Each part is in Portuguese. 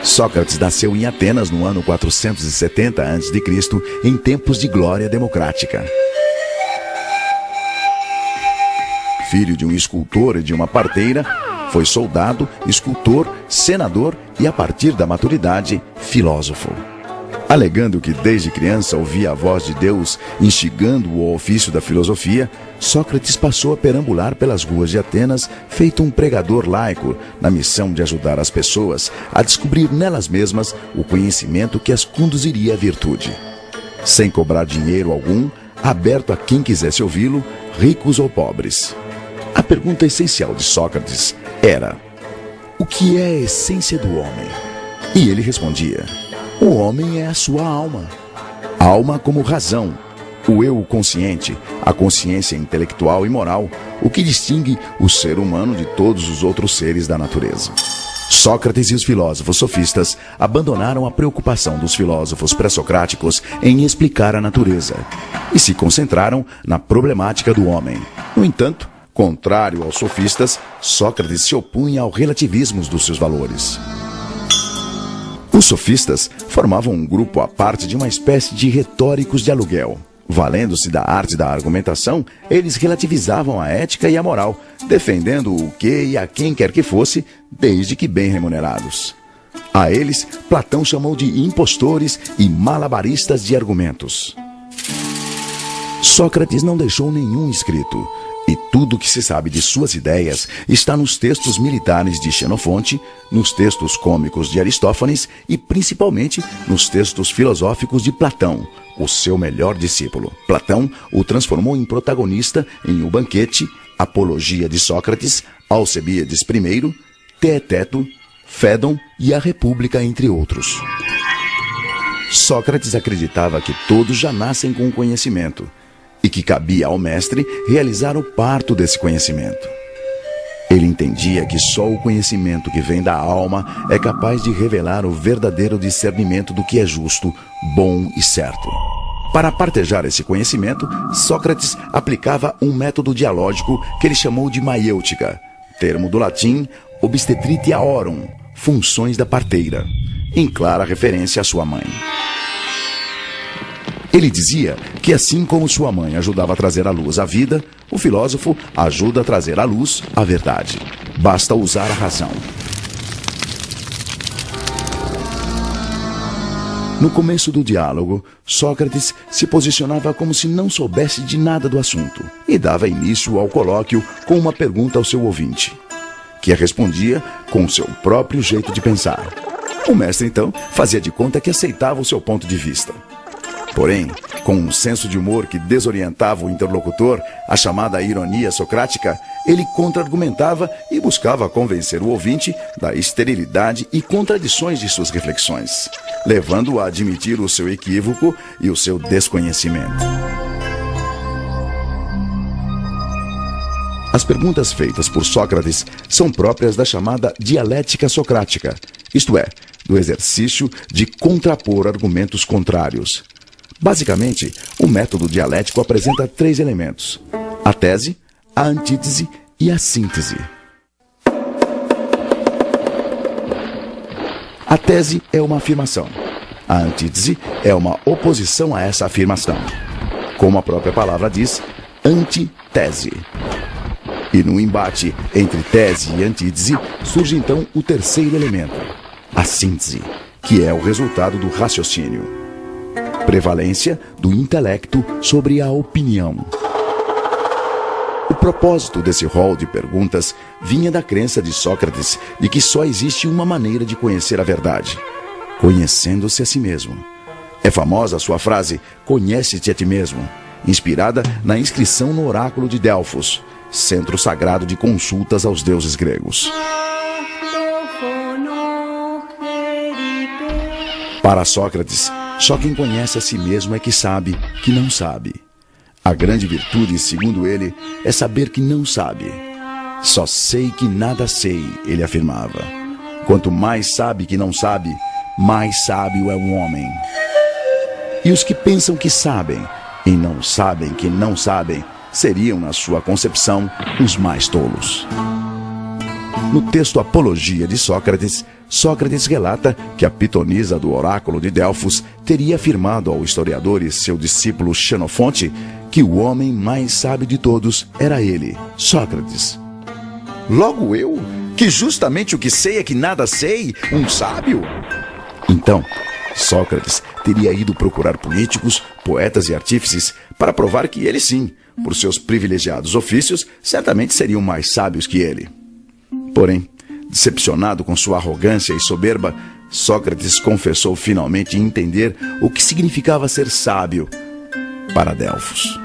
Sócrates nasceu em Atenas no ano 470 a.C., em tempos de glória democrática. Filho de um escultor e de uma parteira, foi soldado, escultor, senador e, a partir da maturidade, filósofo. Alegando que desde criança ouvia a voz de Deus instigando-o ao ofício da filosofia, Sócrates passou a perambular pelas ruas de Atenas, feito um pregador laico, na missão de ajudar as pessoas a descobrir nelas mesmas o conhecimento que as conduziria à virtude. Sem cobrar dinheiro algum, aberto a quem quisesse ouvi-lo, ricos ou pobres. A pergunta essencial de Sócrates era: o que é a essência do homem? E ele respondia: o homem é a sua alma. Alma como razão, o eu consciente, a consciência intelectual e moral, o que distingue o ser humano de todos os outros seres da natureza. Sócrates e os filósofos sofistas abandonaram a preocupação dos filósofos pré-socráticos em explicar a natureza e se concentraram na problemática do homem. No entanto, contrário aos sofistas, Sócrates se opunha ao relativismo dos seus valores. Os sofistas formavam um grupo à parte de uma espécie de retóricos de aluguel. Valendo-se da arte da argumentação, eles relativizavam a ética e a moral, defendendo o que e a quem quer que fosse, desde que bem remunerados. A eles, Platão chamou de impostores e malabaristas de argumentos. Sócrates não deixou nenhum escrito, e tudo o que se sabe de suas ideias está nos textos militares de Xenofonte, nos textos cômicos de Aristófanes e principalmente nos textos filosóficos de Platão, o seu melhor discípulo. Platão o transformou em protagonista em O Banquete, Apologia de Sócrates, Alcebíades I, Teeteto, Fédon e A República, entre outros. Sócrates acreditava que todos já nascem com o conhecimento e que cabia ao mestre realizar o parto desse conhecimento. Ele entendia que só o conhecimento que vem da alma é capaz de revelar o verdadeiro discernimento do que é justo, bom e certo. Para partejar esse conhecimento, Sócrates aplicava um método dialógico que ele chamou de maiêutica, termo do latim obstetritiaorum, funções da parteira, em clara referência à sua mãe. Ele dizia que assim como sua mãe ajudava a trazer à luz a vida, o filósofo ajuda a trazer à luz a verdade. Basta usar a razão. No começo do diálogo, Sócrates se posicionava como se não soubesse de nada do assunto e dava início ao colóquio com uma pergunta ao seu ouvinte, que a respondia com seu próprio jeito de pensar. O mestre, então, fazia de conta que aceitava o seu ponto de vista. Porém, com um senso de humor que desorientava o interlocutor, a chamada ironia socrática, ele contra-argumentava e buscava convencer o ouvinte da esterilidade e contradições de suas reflexões, levando-o a admitir o seu equívoco e o seu desconhecimento. As perguntas feitas por Sócrates são próprias da chamada dialética socrática, isto é, do exercício de contrapor argumentos contrários. Basicamente, o método dialético apresenta 3 elementos: a tese, a antítese e a síntese. A tese é uma afirmação. A antítese é uma oposição a essa afirmação. Como a própria palavra diz, antitese. E no embate entre tese e antítese surge então o terceiro elemento, a síntese, que é o resultado do raciocínio. Prevalência do intelecto sobre a opinião. O propósito desse rol de perguntas vinha da crença de Sócrates de que só existe uma maneira de conhecer a verdade: conhecendo-se a si mesmo. É famosa a sua frase, conhece-te a ti mesmo, inspirada na inscrição no oráculo de Delfos, centro sagrado de consultas aos deuses gregos. Para Sócrates, só quem conhece a si mesmo é que sabe que não sabe. A grande virtude, segundo ele, é saber que não sabe. Só sei que nada sei, ele afirmava. Quanto mais sabe que não sabe, mais sábio é um homem. E os que pensam que sabem e não sabem que não sabem, seriam, na sua concepção, os mais tolos. No texto Apologia de Sócrates, Sócrates relata que a pitonisa do oráculo de Delfos teria afirmado ao historiador e seu discípulo Xenofonte que o homem mais sábio de todos era ele, Sócrates. Logo eu, que justamente o que sei é que nada sei, um sábio? Então, Sócrates teria ido procurar políticos, poetas e artífices para provar que ele sim, por seus privilegiados ofícios, certamente seriam mais sábios que ele. Porém, decepcionado com sua arrogância e soberba, Sócrates confessou finalmente entender o que significava ser sábio para Delfos.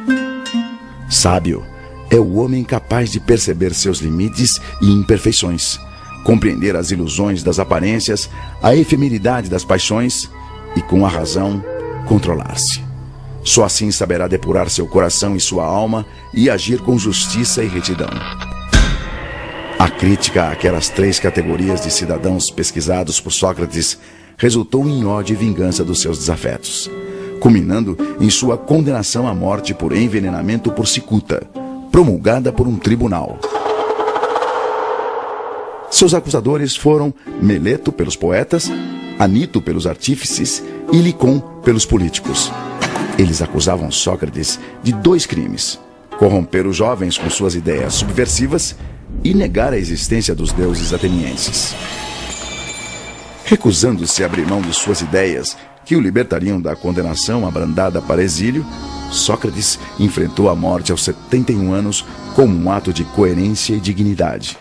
Sábio é o homem capaz de perceber seus limites e imperfeições, compreender as ilusões das aparências, a efemeridade das paixões e, com a razão, controlar-se. Só assim saberá depurar seu coração e sua alma e agir com justiça e retidão. A crítica àquelas 3 categorias de cidadãos pesquisados por Sócrates resultou em ódio e vingança dos seus desafetos, culminando em sua condenação à morte por envenenamento por cicuta, promulgada por um tribunal. Seus acusadores foram Meleto pelos poetas, Anito pelos artífices e Licon pelos políticos. Eles acusavam Sócrates de 2 crimes: corromper os jovens com suas ideias subversivas e negar a existência dos deuses atenienses. Recusando-se a abrir mão de suas ideias, que o libertariam da condenação abrandada para exílio, Sócrates enfrentou a morte aos 71 anos como um ato de coerência e dignidade.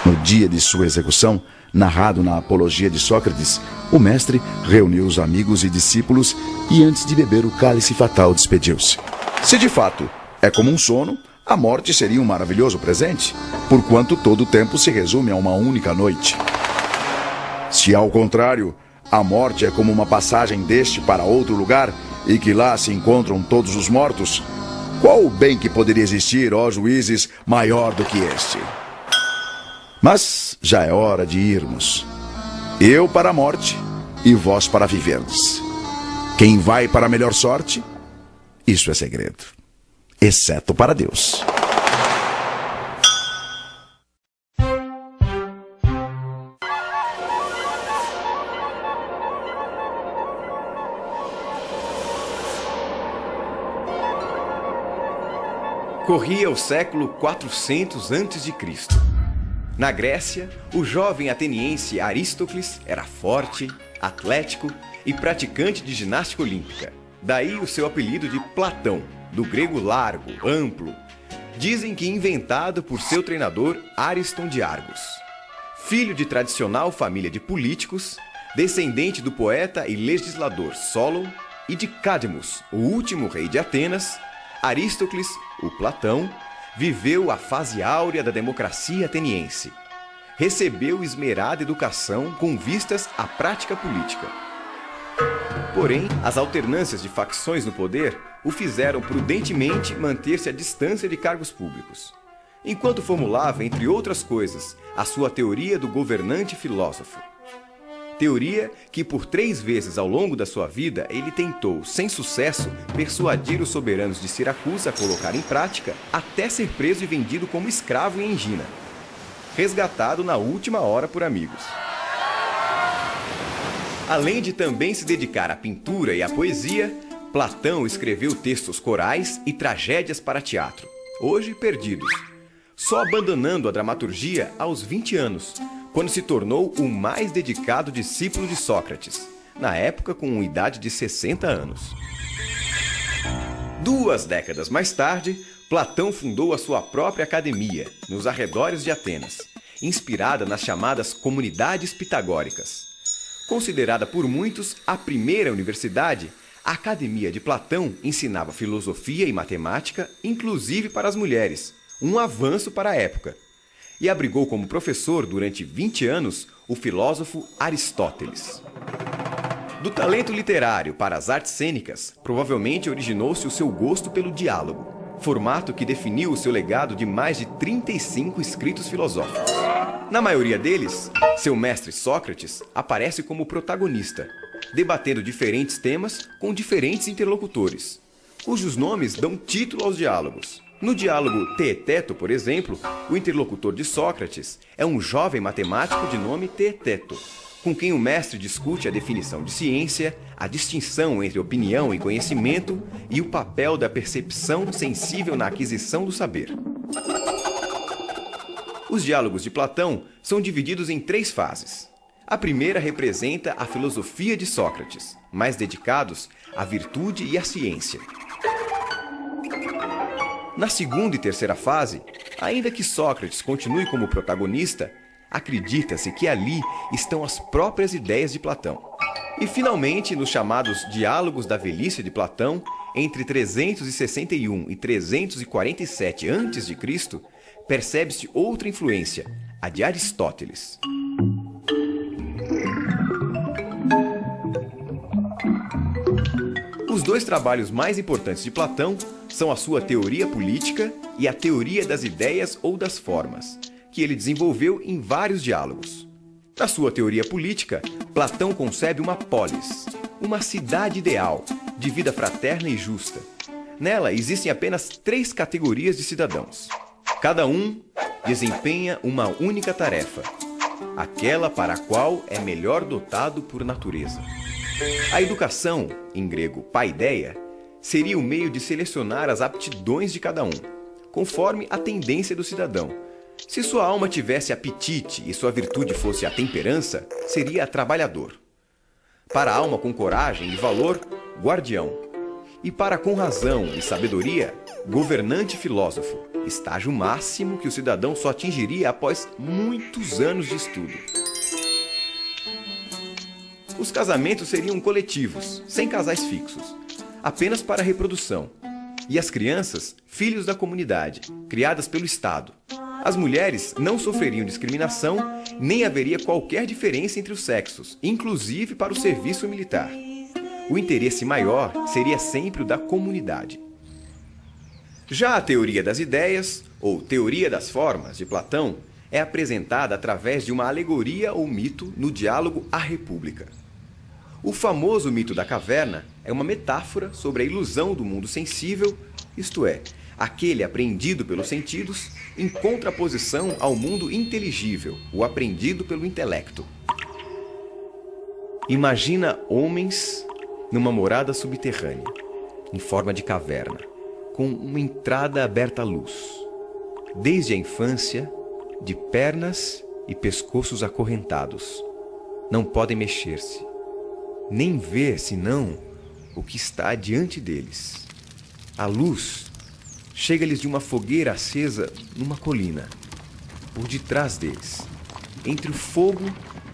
No dia de sua execução, narrado na Apologia de Sócrates, o mestre reuniu os amigos e discípulos e, antes de beber o cálice fatal, despediu-se. Se de fato é como um sono, a morte seria um maravilhoso presente, porquanto todo o tempo se resume a uma única noite. Se, ao contrário, a morte é como uma passagem deste para outro lugar e que lá se encontram todos os mortos, qual o bem que poderia existir, ó juízes, maior do que este? Mas já é hora de irmos. Eu para a morte e vós para viverdes. Quem vai para a melhor sorte? Isso é segredo, exceto para Deus. Corria o século 400 a.C. Na Grécia, o jovem ateniense Aristócles era forte, atlético e praticante de ginástica olímpica. Daí o seu apelido de Platão, do grego largo, amplo. Dizem que inventado por seu treinador Ariston de Argos. Filho de tradicional família de políticos, descendente do poeta e legislador Solon e de Cadmus, o último rei de Atenas, Aristócles, o Platão, viveu a fase áurea da democracia ateniense. Recebeu esmerada educação com vistas à prática política. Porém, as alternâncias de facções no poder o fizeram prudentemente manter-se à distância de cargos públicos, enquanto formulava, entre outras coisas, a sua teoria do governante filósofo. Teoria que por 3 vezes ao longo da sua vida ele tentou, sem sucesso, persuadir os soberanos de Siracusa a colocar em prática, até ser preso e vendido como escravo em Engina, resgatado na última hora por amigos. Além de também se dedicar à pintura e à poesia, Platão escreveu textos corais e tragédias para teatro, hoje perdidos, só abandonando a dramaturgia aos 20 anos, quando se tornou o mais dedicado discípulo de Sócrates, na época com idade de 60 anos. 2 décadas mais tarde, Platão fundou a sua própria academia, nos arredores de Atenas, inspirada nas chamadas comunidades pitagóricas. Considerada por muitos a primeira universidade, a Academia de Platão ensinava filosofia e matemática, inclusive para as mulheres, um avanço para a época. E abrigou como professor durante 20 anos o filósofo Aristóteles. Do talento literário para as artes cênicas, provavelmente originou-se o seu gosto pelo diálogo, formato que definiu o seu legado de mais de 35 escritos filosóficos. Na maioria deles, seu mestre Sócrates aparece como protagonista, debatendo diferentes temas com diferentes interlocutores, cujos nomes dão título aos diálogos. No diálogo Teeteto, por exemplo, o interlocutor de Sócrates é um jovem matemático de nome Teeteto, com quem o mestre discute a definição de ciência, a distinção entre opinião e conhecimento e o papel da percepção sensível na aquisição do saber. Os diálogos de Platão são divididos em 3 fases. A primeira representa a filosofia de Sócrates, mais dedicados à virtude e à ciência. Na segunda e terceira fase, ainda que Sócrates continue como protagonista, acredita-se que ali estão as próprias ideias de Platão. E finalmente, nos chamados Diálogos da Velhice de Platão, entre 361 e 347 a.C., percebe-se outra influência, a de Aristóteles. Os 2 trabalhos mais importantes de Platão são a sua teoria política e a teoria das ideias ou das formas, que ele desenvolveu em vários diálogos. Na sua teoria política, Platão concebe uma polis, uma cidade ideal, de vida fraterna e justa. Nela existem apenas 3 categorias de cidadãos. Cada um desempenha uma única tarefa, aquela para a qual é melhor dotado por natureza. A educação, em grego paideia, seria o meio de selecionar as aptidões de cada um, conforme a tendência do cidadão. Se sua alma tivesse apetite e sua virtude fosse a temperança, seria trabalhador. Para a alma com coragem e valor, guardião. E para com razão e sabedoria, governante filósofo, estágio máximo que o cidadão só atingiria após muitos anos de estudo. Os casamentos seriam coletivos, sem casais fixos, apenas para a reprodução. E as crianças, filhos da comunidade, criadas pelo Estado. As mulheres não sofreriam discriminação, nem haveria qualquer diferença entre os sexos, inclusive para o serviço militar. O interesse maior seria sempre o da comunidade. Já a teoria das ideias, ou teoria das formas, de Platão, é apresentada através de uma alegoria ou mito no diálogo A República. O famoso mito da caverna é uma metáfora sobre a ilusão do mundo sensível, isto é, aquele apreendido pelos sentidos, em contraposição ao mundo inteligível, o apreendido pelo intelecto. Imagina homens numa morada subterrânea, em forma de caverna, com uma entrada aberta à luz. Desde a infância, de pernas e pescoços acorrentados. Não podem mexer-se, nem ver senão o que está diante deles. A luz chega-lhes de uma fogueira acesa numa colina, por detrás deles. Entre o fogo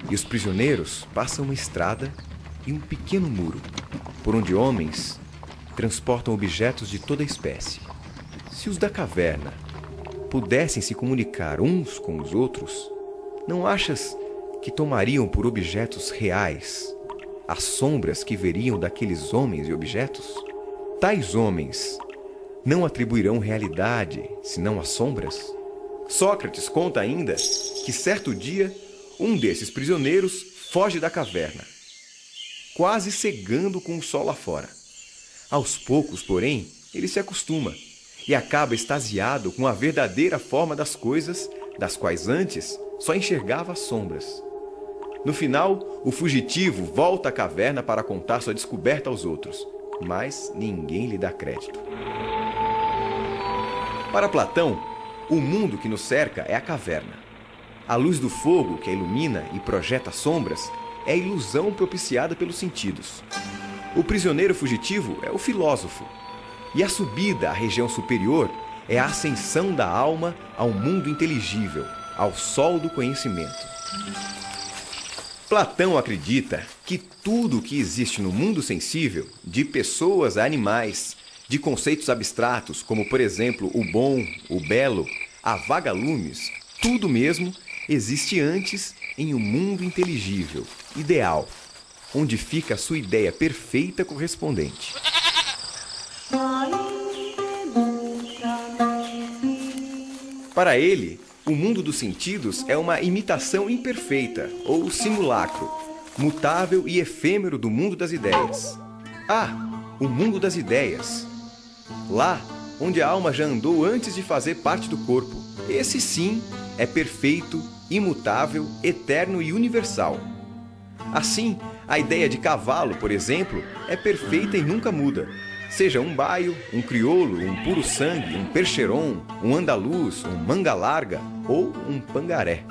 e os prisioneiros passa uma estrada e um pequeno muro, por onde homens transportam objetos de toda espécie. Se os da caverna pudessem se comunicar uns com os outros, não achas que tomariam por objetos reais as sombras que veriam daqueles homens e objetos? Tais homens não atribuirão realidade, senão as sombras? Sócrates conta ainda que certo dia um desses prisioneiros foge da caverna, quase cegando com o sol lá fora. Aos poucos, porém, ele se acostuma e acaba extasiado com a verdadeira forma das coisas, das quais antes só enxergava as sombras. No final, o fugitivo volta à caverna para contar sua descoberta aos outros, mas ninguém lhe dá crédito. Para Platão, o mundo que nos cerca é a caverna. A luz do fogo que a ilumina e projeta sombras é a ilusão propiciada pelos sentidos. O prisioneiro fugitivo é o filósofo. E a subida à região superior é a ascensão da alma ao mundo inteligível, ao sol do conhecimento. Platão acredita que tudo o que existe no mundo sensível, de pessoas a animais, de conceitos abstratos, como por exemplo o bom, o belo, a vagalumes, tudo mesmo existe antes em um mundo inteligível, ideal, onde fica a sua ideia perfeita correspondente. Para ele, o mundo dos sentidos é uma imitação imperfeita, ou simulacro, mutável e efêmero do mundo das ideias. Ah, o mundo das ideias! Lá, onde a alma já andou antes de fazer parte do corpo. Esse sim é perfeito, imutável, eterno e universal. Assim, a ideia de cavalo, por exemplo, é perfeita e nunca muda. Seja um baio, um crioulo, um puro sangue, um percheron, um andaluz, um manga larga ou um pangaré.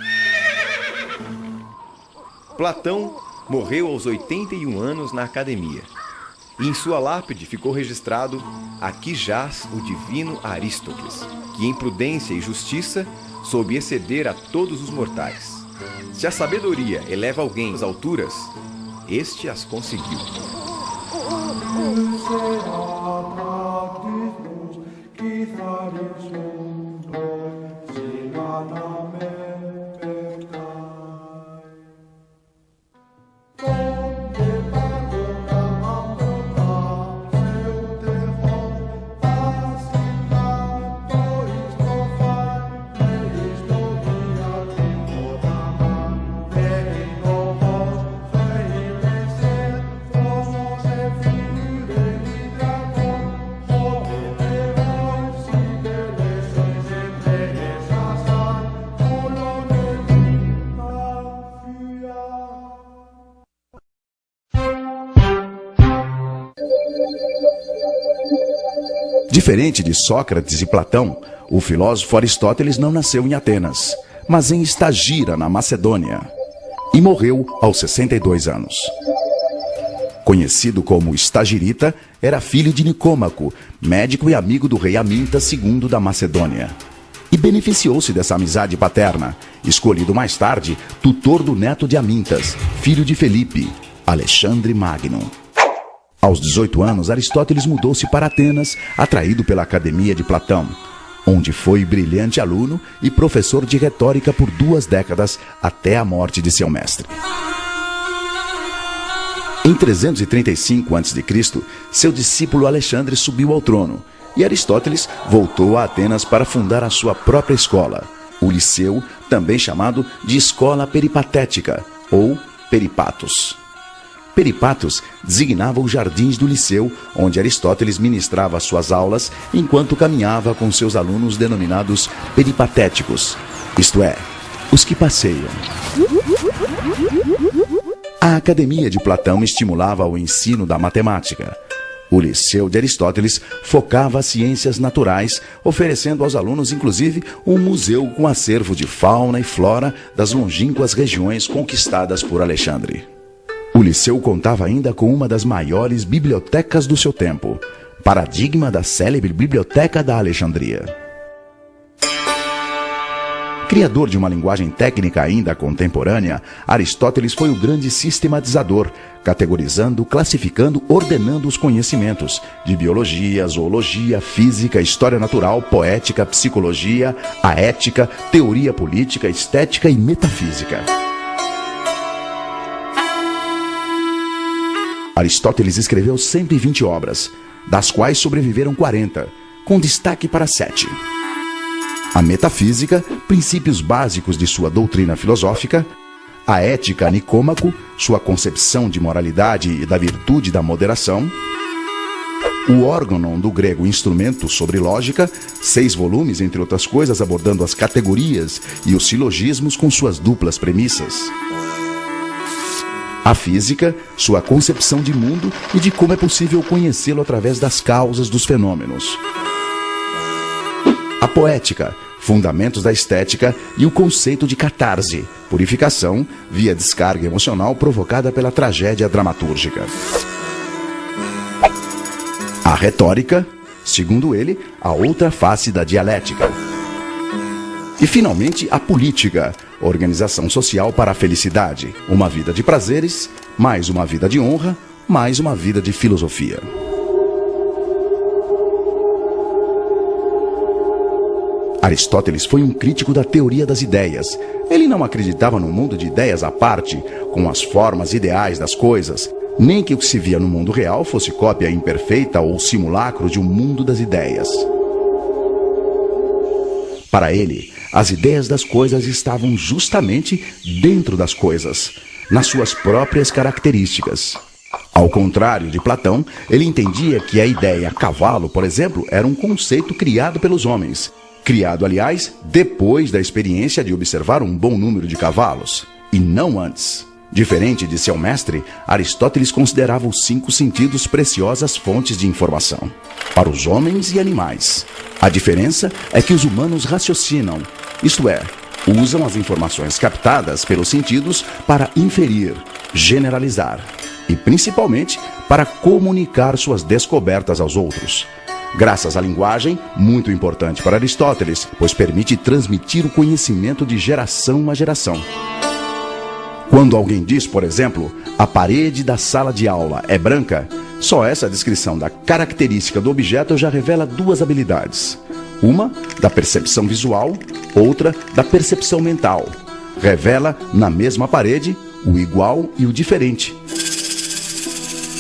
Platão morreu aos 81 anos na academia. E em sua lápide ficou registrado: aqui jaz o divino Aristóteles, que em prudência e justiça soube exceder a todos os mortais. Se a sabedoria eleva alguém às alturas, este as conseguiu. Diferente de Sócrates e Platão, o filósofo Aristóteles não nasceu em Atenas, mas em Estagira, na Macedônia, e morreu aos 62 anos. Conhecido como Estagirita, era filho de Nicômaco, médico e amigo do rei Amintas II da Macedônia, e beneficiou-se dessa amizade paterna, escolhido mais tarde tutor do neto de Amintas, filho de Felipe, Alexandre Magno. Aos 18 anos, Aristóteles mudou-se para Atenas, atraído pela Academia de Platão, onde foi brilhante aluno e professor de retórica por 2 décadas até a morte de seu mestre. Em 335 a.C., seu discípulo Alexandre subiu ao trono e Aristóteles voltou a Atenas para fundar a sua própria escola, o Liceu, também chamado de Escola Peripatética ou Peripatos. Peripatos designava os jardins do Liceu, onde Aristóteles ministrava suas aulas enquanto caminhava com seus alunos denominados peripatéticos, isto é, os que passeiam. A Academia de Platão estimulava o ensino da matemática. O Liceu de Aristóteles focava as ciências naturais, oferecendo aos alunos, inclusive, um museu com acervo de fauna e flora das longínquas regiões conquistadas por Alexandre. O Liceu contava ainda com uma das maiores bibliotecas do seu tempo, paradigma da célebre Biblioteca da Alexandria. Criador de uma linguagem técnica ainda contemporânea, Aristóteles foi o grande sistematizador, categorizando, classificando, ordenando os conhecimentos de biologia, zoologia, física, história natural, poética, psicologia, a ética, teoria política, estética e metafísica. Aristóteles escreveu 120 obras, das quais sobreviveram 40, com destaque para 7. A metafísica, princípios básicos de sua doutrina filosófica; a ética, Nicômaco, sua concepção de moralidade e da virtude da moderação; o órganon, do grego instrumento, sobre lógica, 6 volumes, entre outras coisas, abordando as categorias e os silogismos com suas duplas premissas; a física, sua concepção de mundo e de como é possível conhecê-lo através das causas dos fenômenos; a poética, fundamentos da estética e o conceito de catarse, purificação via descarga emocional provocada pela tragédia dramatúrgica; a retórica, segundo ele, a outra face da dialética; e, finalmente, a política, organização social para a felicidade, uma vida de prazeres, mais uma vida de honra, mais uma vida de filosofia. Aristóteles foi um crítico da teoria das ideias. Ele não acreditava no mundo de ideias à parte, com as formas ideais das coisas, nem que o que se via no mundo real fosse cópia imperfeita ou simulacro de um mundo das ideias. Para ele, as ideias das coisas estavam justamente dentro das coisas, nas suas próprias características. Ao contrário de Platão, ele entendia que a ideia cavalo, por exemplo, era um conceito criado pelos homens. Criado, aliás, depois da experiência de observar um bom número de cavalos, e não antes. Diferente de seu mestre, Aristóteles considerava os 5 sentidos preciosas fontes de informação para os homens e animais. A diferença é que os humanos raciocinam, isto é, usam as informações captadas pelos sentidos para inferir, generalizar e, principalmente, para comunicar suas descobertas aos outros. Graças à linguagem, muito importante para Aristóteles, pois permite transmitir o conhecimento de geração a geração. Quando alguém diz, por exemplo, a parede da sala de aula é branca, só essa descrição da característica do objeto já revela 2 habilidades. Uma, da percepção visual, outra, da percepção mental. Revela, na mesma parede, o igual e o diferente.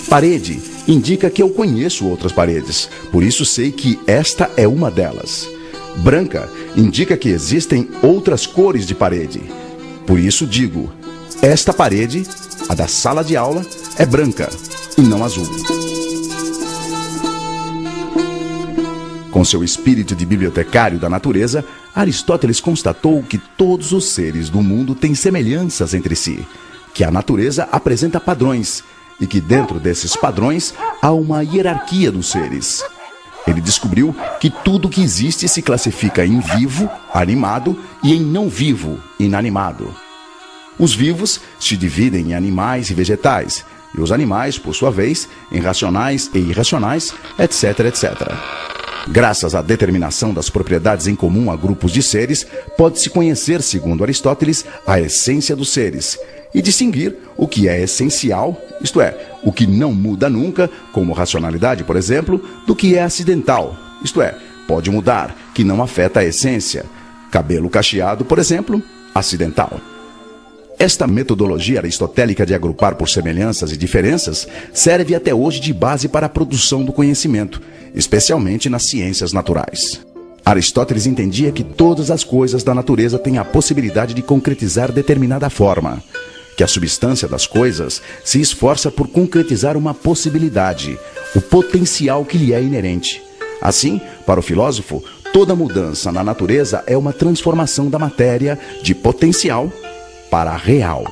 Parede indica que eu conheço outras paredes, por isso sei que esta é uma delas. Branca indica que existem outras cores de parede, por isso digo, esta parede, a da sala de aula, é branca e não azul. Com seu espírito de bibliotecário da natureza, Aristóteles constatou que todos os seres do mundo têm semelhanças entre si, que a natureza apresenta padrões e que dentro desses padrões há uma hierarquia dos seres. Ele descobriu que tudo que existe se classifica em vivo, animado, e em não vivo, inanimado. Os vivos se dividem em animais e vegetais, e os animais, por sua vez, em racionais e irracionais, etc, etc. Graças à determinação das propriedades em comum a grupos de seres, pode-se conhecer, segundo Aristóteles, a essência dos seres, e distinguir o que é essencial, isto é, o que não muda nunca, como racionalidade, por exemplo, do que é acidental, isto é, pode mudar, que não afeta a essência. Cabelo cacheado, por exemplo, acidental. Esta metodologia aristotélica de agrupar por semelhanças e diferenças serve até hoje de base para a produção do conhecimento, especialmente nas ciências naturais. Aristóteles entendia que todas as coisas da natureza têm a possibilidade de concretizar determinada forma, que a substância das coisas se esforça por concretizar uma possibilidade, o potencial que lhe é inerente. Assim, para o filósofo, toda mudança na natureza é uma transformação da matéria de potencial para real.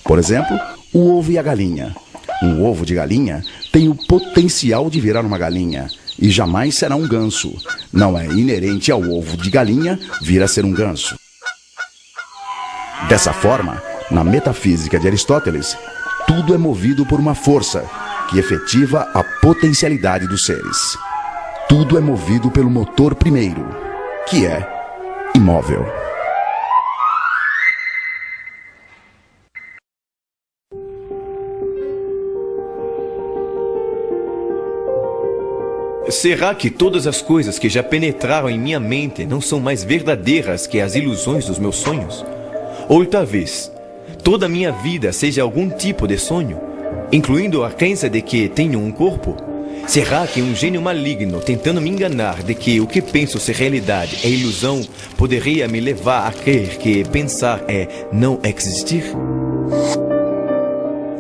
Por exemplo, o ovo e a galinha. Um ovo de galinha tem o potencial de virar uma galinha e jamais será um ganso. Não é inerente ao ovo de galinha vir a ser um ganso. Dessa forma, na metafísica de Aristóteles, tudo é movido por uma força que efetiva a potencialidade dos seres. Tudo é movido pelo motor primeiro, que é imóvel. Será que todas as coisas que já penetraram em minha mente não são mais verdadeiras que as ilusões dos meus sonhos? Ou talvez, toda a minha vida seja algum tipo de sonho, incluindo a crença de que tenho um corpo? Será que um gênio maligno tentando me enganar de que o que penso ser realidade é ilusão poderia me levar a crer que pensar é não existir?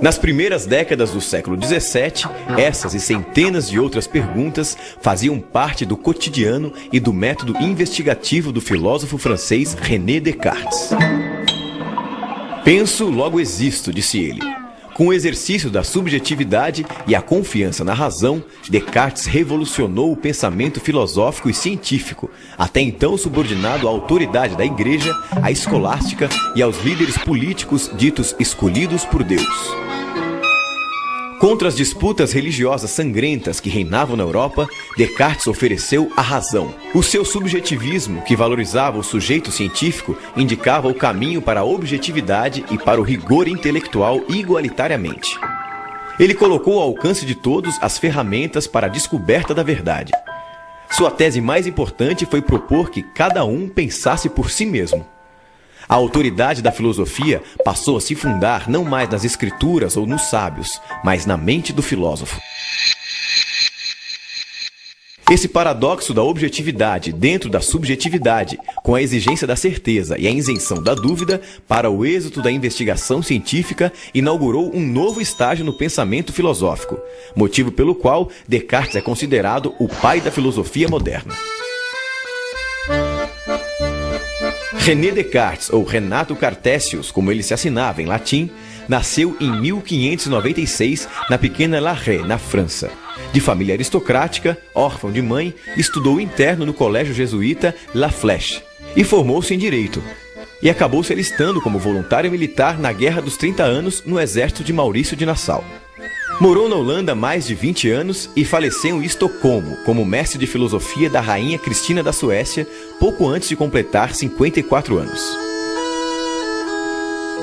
Nas primeiras décadas do século XVII, essas e centenas de outras perguntas faziam parte do cotidiano e do método investigativo do filósofo francês René Descartes. Penso, logo existo, disse ele. Com o exercício da subjetividade e a confiança na razão, Descartes revolucionou o pensamento filosófico e científico, até então subordinado à autoridade da Igreja, à escolástica e aos líderes políticos ditos escolhidos por Deus. Contra as disputas religiosas sangrentas que reinavam na Europa, Descartes ofereceu a razão. O seu subjetivismo, que valorizava o sujeito científico, indicava o caminho para a objetividade e para o rigor intelectual igualitariamente. Ele colocou ao alcance de todos as ferramentas para a descoberta da verdade. Sua tese mais importante foi propor que cada um pensasse por si mesmo. A autoridade da filosofia passou a se fundar não mais nas escrituras ou nos sábios, mas na mente do filósofo. Esse paradoxo da objetividade dentro da subjetividade, com a exigência da certeza e a isenção da dúvida, para o êxito da investigação científica, inaugurou um novo estágio no pensamento filosófico, motivo pelo qual Descartes é considerado o pai da filosofia moderna. René Descartes, ou Renato Cartesius, como ele se assinava em latim, nasceu em 1596 na pequena La Haye, na França. De família aristocrática, órfão de mãe, estudou interno no colégio jesuíta La Flèche e formou-se em Direito. E acabou se alistando como voluntário militar na Guerra dos 30 Anos no exército de Maurício de Nassau. Morou na Holanda mais de 20 anos e faleceu em Estocolmo como mestre de filosofia da rainha Cristina da Suécia, pouco antes de completar 54 anos.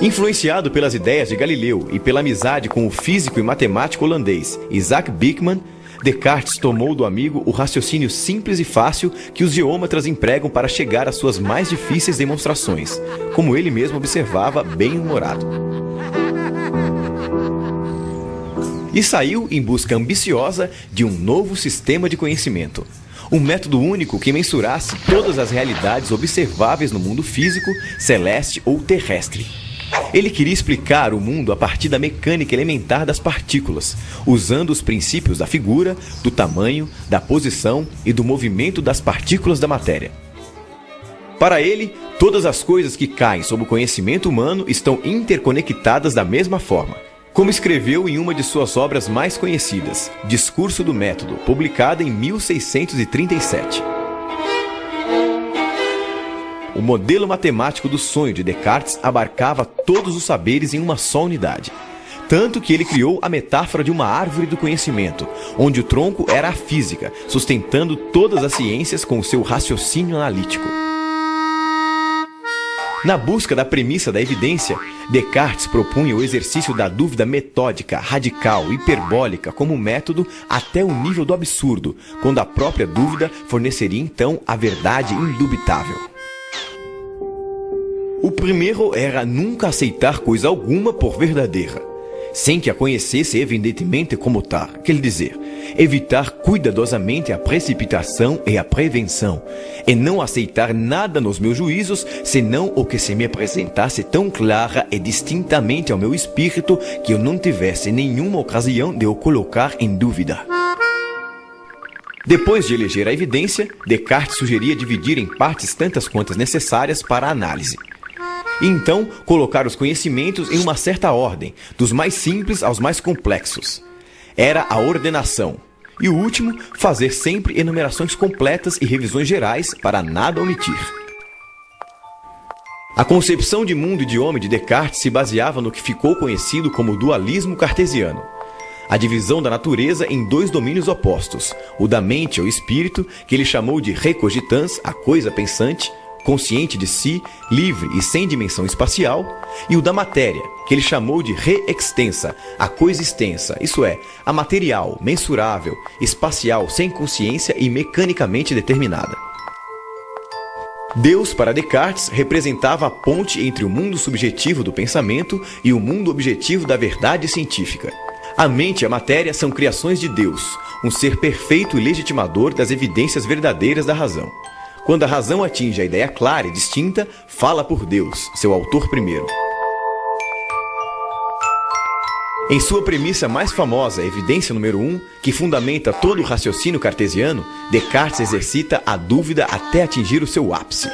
Influenciado pelas ideias de Galileu e pela amizade com o físico e matemático holandês Isaac Bikman, Descartes tomou do amigo o raciocínio simples e fácil que os geômetras empregam para chegar às suas mais difíceis demonstrações, como ele mesmo observava, bem-humorado. E saiu em busca ambiciosa de um novo sistema de conhecimento. Um método único que mensurasse todas as realidades observáveis no mundo físico, celeste ou terrestre. Ele queria explicar o mundo a partir da mecânica elementar das partículas, usando os princípios da figura, do tamanho, da posição e do movimento das partículas da matéria. Para ele, todas as coisas que caem sob o conhecimento humano estão interconectadas da mesma forma, como escreveu em uma de suas obras mais conhecidas, Discurso do Método, publicada em 1637. O modelo matemático do sonho de Descartes abarcava todos os saberes em uma só unidade. Tanto que ele criou a metáfora de uma árvore do conhecimento, onde o tronco era a física, sustentando todas as ciências com o seu raciocínio analítico. Na busca da premissa da evidência, Descartes propunha o exercício da dúvida metódica, radical, hiperbólica como método até o nível do absurdo, quando a própria dúvida forneceria então a verdade indubitável. O primeiro era nunca aceitar coisa alguma por verdadeira, sem que a conhecesse evidentemente como tal, quer dizer, evitar cuidadosamente a precipitação e a prevenção, e não aceitar nada nos meus juízos, senão o que se me apresentasse tão clara e distintamente ao meu espírito que eu não tivesse nenhuma ocasião de o colocar em dúvida. Depois de eleger a evidência, Descartes sugeria dividir em partes tantas quantas necessárias para a análise. E então, colocar os conhecimentos em uma certa ordem, dos mais simples aos mais complexos. Era a ordenação. E o último, fazer sempre enumerações completas e revisões gerais para nada omitir. A concepção de mundo e de homem de Descartes se baseava no que ficou conhecido como dualismo cartesiano. A divisão da natureza em dois domínios opostos, o da mente ou espírito, que ele chamou de recogitans, a coisa pensante, consciente de si, livre e sem dimensão espacial, e o da matéria, que ele chamou de re-extensa, a coisa extensa, isso é, a material, mensurável, espacial, sem consciência e mecanicamente determinada. Deus, para Descartes, representava a ponte entre o mundo subjetivo do pensamento e o mundo objetivo da verdade científica. A mente e a matéria são criações de Deus, um ser perfeito e legitimador das evidências verdadeiras da razão. Quando a razão atinge a ideia clara e distinta, fala por Deus, seu autor primeiro. Em sua premissa mais famosa, evidência número 1, que fundamenta todo o raciocínio cartesiano, Descartes exercita a dúvida até atingir o seu ápice.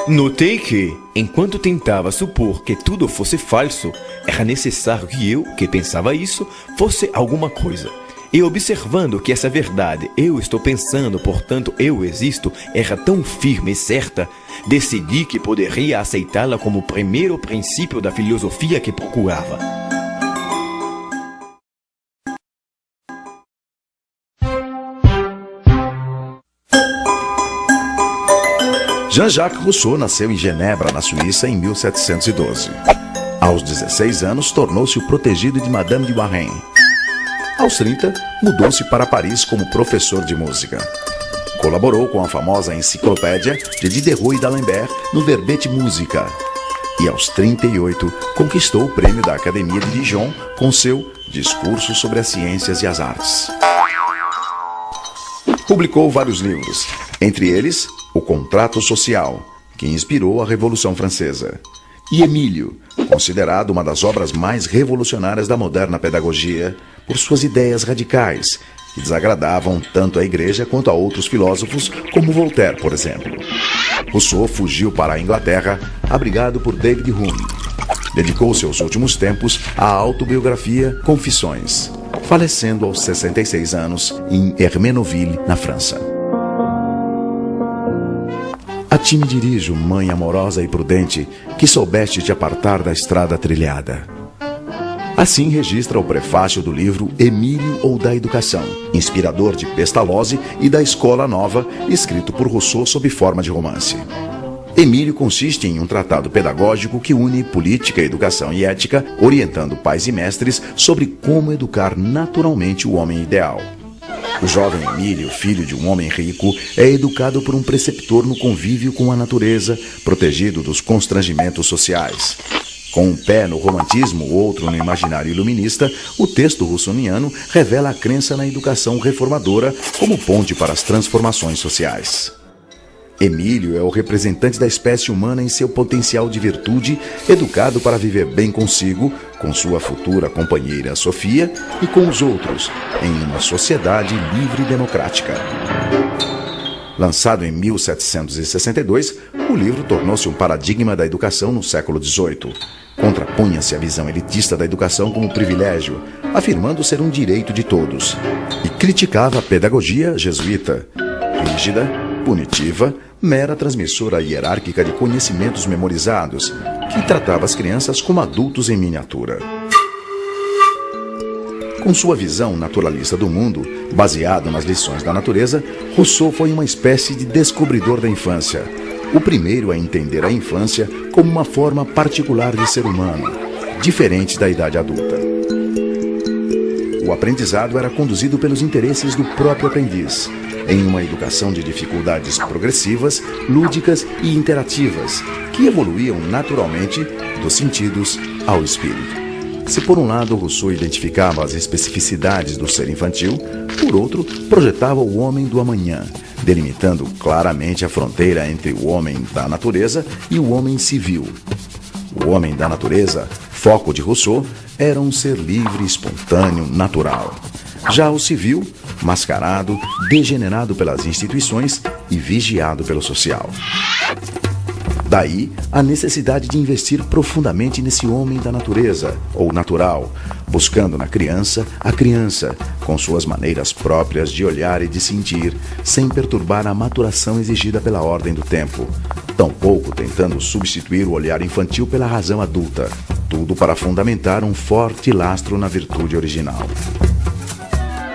Notei que, enquanto tentava supor que tudo fosse falso, era necessário que eu, que pensava isso, fosse alguma coisa. E observando que essa verdade, eu estou pensando, portanto eu existo, era tão firme e certa, decidi que poderia aceitá-la como o primeiro princípio da filosofia que procurava. Jean-Jacques Rousseau nasceu em Genebra, na Suíça, em 1712. Aos 16 anos, tornou-se o protegido de Madame de Warren. Aos 30, mudou-se para Paris como professor de música. Colaborou com a famosa enciclopédia de Diderot e d'Alembert no Verbete Musica. E aos 38, conquistou o prêmio da Academia de Dijon com seu Discurso sobre as Ciências e as Artes. Publicou vários livros, entre eles O Contrato Social, que inspirou a Revolução Francesa, e Emílio, considerado uma das obras mais revolucionárias da moderna pedagogia por suas ideias radicais, que desagradavam tanto à Igreja quanto a outros filósofos, como Voltaire, por exemplo. Rousseau fugiu para a Inglaterra, abrigado por David Hume. Dedicou seus últimos tempos à autobiografia Confissões, falecendo aos 66 anos em Hermenonville, na França. A ti me dirijo, mãe amorosa e prudente, que soubeste te apartar da estrada trilhada. Assim registra o prefácio do livro Emílio ou da Educação, inspirador de Pestalozzi e da Escola Nova, escrito por Rousseau sob forma de romance. Emílio consiste em um tratado pedagógico que une política, educação e ética, orientando pais e mestres sobre como educar naturalmente o homem ideal. O jovem Emílio, filho de um homem rico, é educado por um preceptor no convívio com a natureza, protegido dos constrangimentos sociais. Com um pé no romantismo, outro no imaginário iluminista, o texto russoniano revela a crença na educação reformadora como ponte para as transformações sociais. Emílio é o representante da espécie humana em seu potencial de virtude, educado para viver bem consigo, com sua futura companheira Sofia e com os outros, em uma sociedade livre e democrática. Lançado em 1762, o livro tornou-se um paradigma da educação no século XVIII. Contrapunha-se à visão elitista da educação como privilégio, afirmando ser um direito de todos, e criticava a pedagogia jesuíta, rígida, punitiva, mera transmissora hierárquica de conhecimentos memorizados, que tratava as crianças como adultos em miniatura. Com sua visão naturalista do mundo, baseado nas lições da natureza, Rousseau foi uma espécie de descobridor da infância, o primeiro a entender a infância como uma forma particular de ser humano, diferente da idade adulta. O aprendizado era conduzido pelos interesses do próprio aprendiz, em uma educação de dificuldades progressivas, lúdicas e interativas, que evoluíam naturalmente dos sentidos ao espírito. Se por um lado Rousseau identificava as especificidades do ser infantil, por outro projetava o homem do amanhã, delimitando claramente a fronteira entre o homem da natureza e o homem civil. O homem da natureza, foco de Rousseau, era um ser livre, espontâneo, natural. Já o civil, mascarado, degenerado pelas instituições e vigiado pelo social. Daí a necessidade de investir profundamente nesse homem da natureza, ou natural, buscando na criança a criança, com suas maneiras próprias de olhar e de sentir, sem perturbar a maturação exigida pela ordem do tempo, tampouco tentando substituir o olhar infantil pela razão adulta, tudo para fundamentar um forte lastro na virtude original.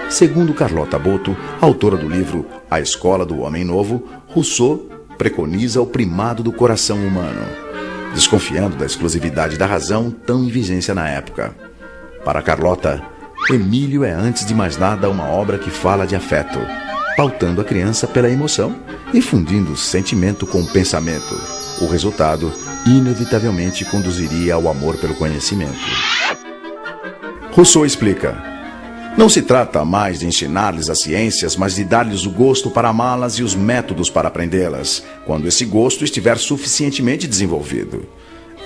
Segundo Carlota Boto, autora do livro A Escola do Homem Novo, Rousseau preconiza o primado do coração humano, desconfiando da exclusividade da razão tão em vigência na época. Para Carlota, Emílio é antes de mais nada uma obra que fala de afeto, pautando a criança pela emoção e fundindo o sentimento com o pensamento. O resultado, inevitavelmente, conduziria ao amor pelo conhecimento. Rousseau explica: não se trata mais de ensinar-lhes as ciências, mas de dar-lhes o gosto para amá-las e os métodos para aprendê-las, quando esse gosto estiver suficientemente desenvolvido.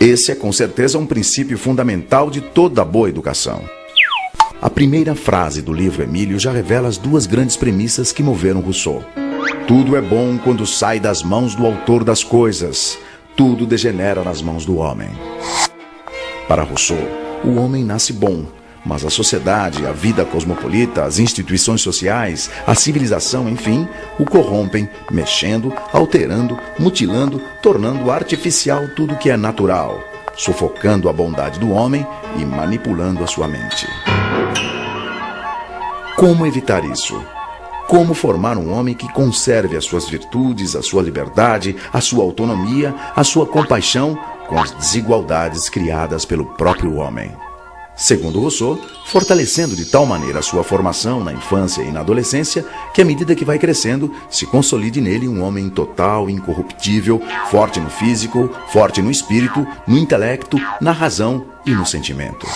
Esse é com certeza um princípio fundamental de toda boa educação. A primeira frase do livro Emílio já revela as duas grandes premissas que moveram Rousseau. Tudo é bom quando sai das mãos do autor das coisas. Tudo degenera nas mãos do homem. Para Rousseau, o homem nasce bom, mas a sociedade, a vida cosmopolita, as instituições sociais, a civilização, enfim, o corrompem, mexendo, alterando, mutilando, tornando artificial tudo que é natural, sufocando a bondade do homem e manipulando a sua mente. Como evitar isso? Como formar um homem que conserve as suas virtudes, a sua liberdade, a sua autonomia, a sua compaixão com as desigualdades criadas pelo próprio homem? Segundo Rousseau, fortalecendo de tal maneira a sua formação na infância e na adolescência, que à medida que vai crescendo, se consolide nele um homem total, incorruptível, forte no físico, forte no espírito, no intelecto, na razão e no sentimento.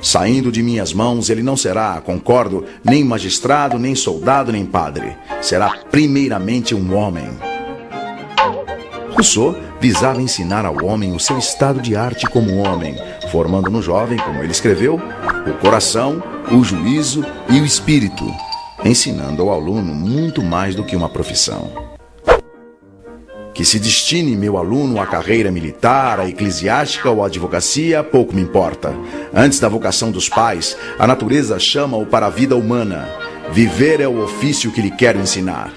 Saindo de minhas mãos, ele não será, concordo, nem magistrado, nem soldado, nem padre. Será primeiramente um homem. Rousseau visava ensinar ao homem o seu estado de arte como homem, formando no jovem, como ele escreveu, o coração, o juízo e o espírito, ensinando ao aluno muito mais do que uma profissão. Que se destine meu aluno à carreira militar, à eclesiástica ou à advocacia, pouco me importa. Antes da vocação dos pais, a natureza chama-o para a vida humana. Viver é o ofício que lhe quero ensinar.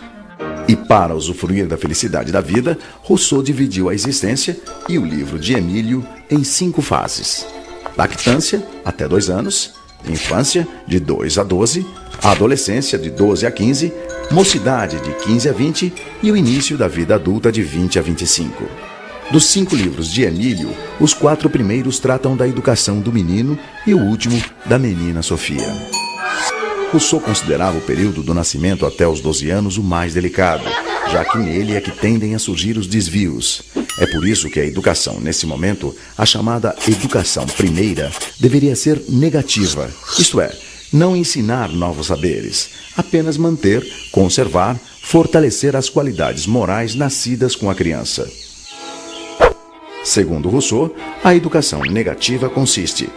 E para usufruir da felicidade da vida, Rousseau dividiu a existência e o livro de Emílio em 5 fases. Lactância, até 2 anos. Infância, de 2 a 12. Adolescência, de 12 a 15. Mocidade, de 15 a 20. E o início da vida adulta, de 20 a 25. Dos 5 livros de Emílio, os 4 primeiros tratam da educação do menino e o último da menina Sofia. Rousseau considerava o período do nascimento até os 12 anos o mais delicado, já que nele é que tendem a surgir os desvios. É por isso que a educação, nesse momento, a chamada educação primeira, deveria ser negativa, isto é, não ensinar novos saberes, apenas manter, conservar, fortalecer as qualidades morais nascidas com a criança. Segundo Rousseau, a educação negativa consiste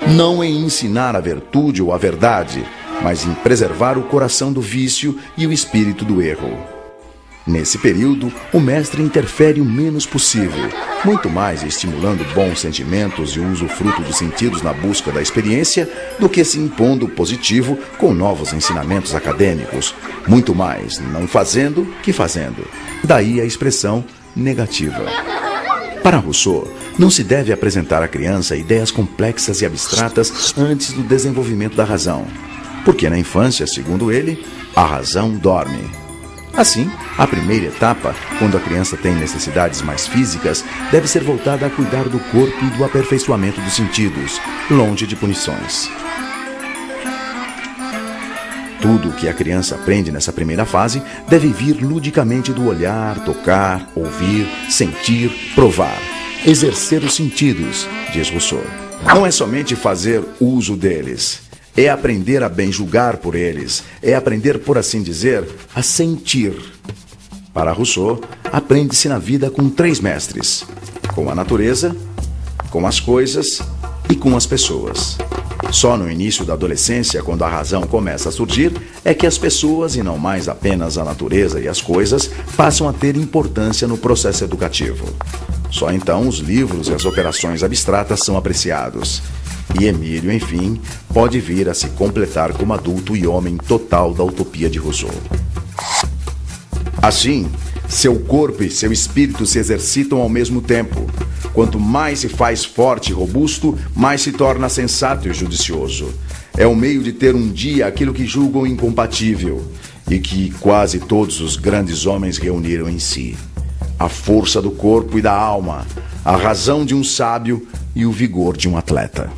não em ensinar a virtude ou a verdade, mas em preservar o coração do vício e o espírito do erro. Nesse período, o mestre interfere o menos possível, muito mais estimulando bons sentimentos e o usufruto dos sentidos na busca da experiência do que se impondo positivo com novos ensinamentos acadêmicos, muito mais não fazendo que fazendo. Daí a expressão negativa. Para Rousseau, não se deve apresentar à criança ideias complexas e abstratas antes do desenvolvimento da razão, porque na infância, segundo ele, a razão dorme. Assim, a primeira etapa, quando a criança tem necessidades mais físicas, deve ser voltada a cuidar do corpo e do aperfeiçoamento dos sentidos, longe de punições. Tudo o que a criança aprende nessa primeira fase deve vir ludicamente do olhar, tocar, ouvir, sentir, provar. Exercer os sentidos, diz Rousseau. Não é somente fazer uso deles. É aprender a bem julgar por eles. É aprender, por assim dizer, a sentir. Para Rousseau, aprende-se na vida com 3 mestres: com a natureza, com as coisas e com as pessoas. Só no início da adolescência, quando a razão começa a surgir, é que as pessoas, e não mais apenas a natureza e as coisas, passam a ter importância no processo educativo. Só então os livros e as operações abstratas são apreciados. E Emílio, enfim, pode vir a se completar como adulto e homem total da utopia de Rousseau. Assim, seu corpo e seu espírito se exercitam ao mesmo tempo. Quanto mais se faz forte e robusto, mais se torna sensato e judicioso. É o meio de ter um dia aquilo que julgam incompatível e que quase todos os grandes homens reuniram em si: a força do corpo e da alma, a razão de um sábio e o vigor de um atleta.